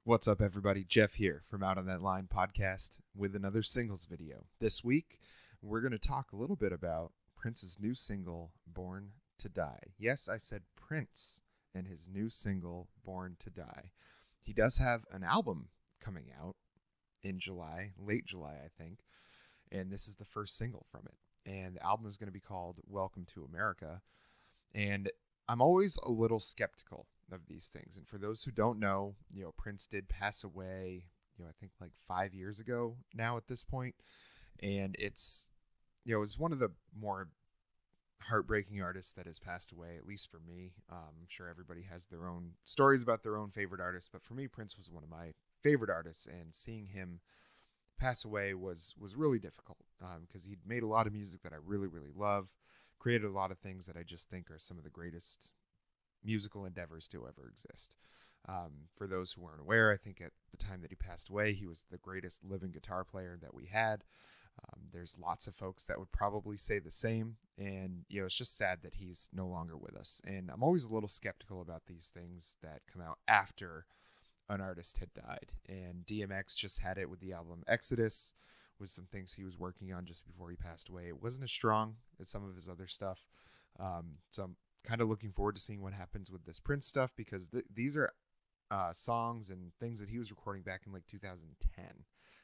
What's up, everybody? Jeff here from Out on That Line podcast with another singles video. This week, we're going to talk a little bit about Prince's new single, Born to Die. Yes, I said Prince and his new single, Born to Die. He does have an album coming out in July, late July, I think, and this is the first single from it. And the album is going to be called Welcome to America. And I'm always a little skeptical of these things. And for those who don't know, Prince did pass away, I think like 5 years ago now at this point. And it's one of the more heartbreaking artists that has passed away, at least for me. I'm sure everybody has their own stories about their own favorite artists, but for me, Prince was one of my favorite artists, and seeing him pass away was really difficult because he'd made a lot of music that I really, really love, created a lot of things that I just think are some of the greatest musical endeavors to ever exist. For those who weren't aware, I think at the time that he passed away, he was the greatest living guitar player that we had. There's lots of folks that would probably say the same, and it's just sad that he's no longer with us. And I'm always a little skeptical about these things that come out after an artist had died. And DMX just had it with the album Exodus, with some things he was working on just before he passed away. It wasn't as strong as some of his other stuff. So I'm kind of looking forward to seeing what happens with this Prince stuff, because these are songs and things that he was recording back in like 2010.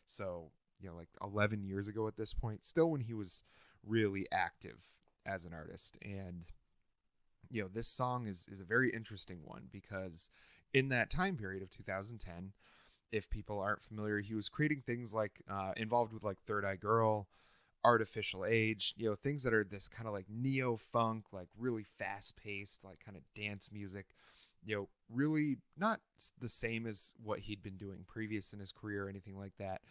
So, like 11 years ago at this point, still when he was really active as an artist. And, this song is a very interesting one because in that time period of 2010, if people aren't familiar, he was creating things like involved with like Third Eye Girl, Artificial Age, things that are this kind of like neo funk, like really fast paced, like kind of dance music, really not the same as what he'd been doing previous in his career or anything like that,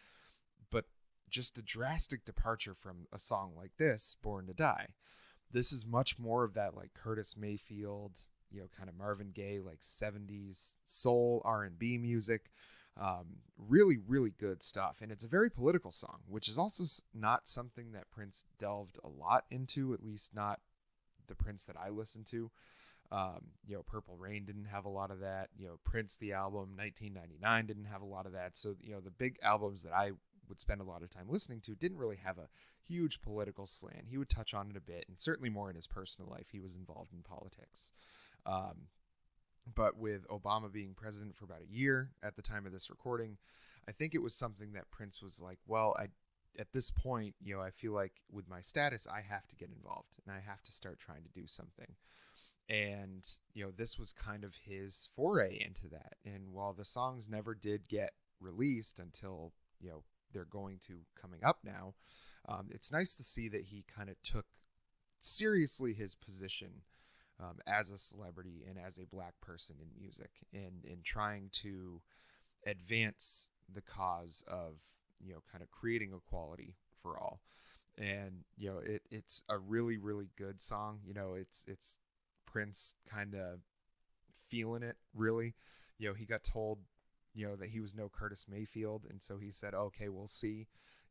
but just a drastic departure from a song like this, Born to Die. This is much more of that like Curtis Mayfield, kind of Marvin Gaye, like 70s soul R&B music. Really, really good stuff. And it's a very political song, which is also not something that Prince delved a lot into, at least not the Prince that I listened to. Purple Rain didn't have a lot of that. Prince, the album, 1999 didn't have a lot of that. So, the big albums that I would spend a lot of time listening to didn't really have a huge political slant. He would touch on it a bit, and certainly more in his personal life. He was involved in politics. But with Obama being president for about a year at the time of this recording, I think it was something that Prince was like, well, at this point, I feel like with my status, I have to get involved and I have to start trying to do something. And, this was kind of his foray into that. And while the songs never did get released until, they're going to coming up now, it's nice to see that he kind of took seriously his position as a celebrity and as a black person in music, and in trying to advance the cause of kind of creating equality for all. And it's a really, really good song. It's Prince kind of feeling it, really. He got told that he was no Curtis Mayfield, and so he said, okay, we'll see.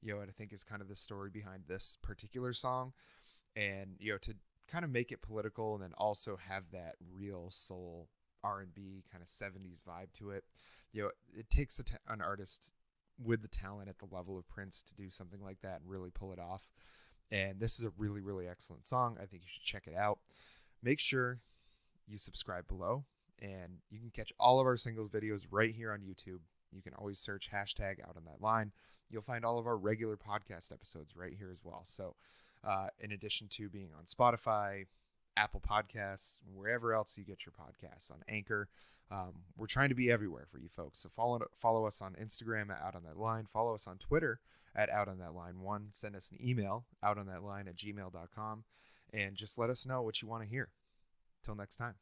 And I think is kind of the story behind this particular song. And to kind of make it political and then also have that real soul R&B kind of 70s vibe to it. It takes an artist with the talent at the level of Prince to do something like that and really pull it off. And this is a really, really excellent song. I think you should check it out. Make sure you subscribe below, and you can catch all of our singles videos right here on YouTube. You can always search hashtag Out on That Line. You'll find all of our regular podcast episodes right here as well. So in addition to being on Spotify, Apple Podcasts, wherever else you get your podcasts, on Anchor. We're trying to be everywhere for you folks. So follow us on Instagram at Out on That Line. Follow us on Twitter at Out on That Line 1. Send us an email, outonthatline@gmail.com, and just let us know what you want to hear. Till next time.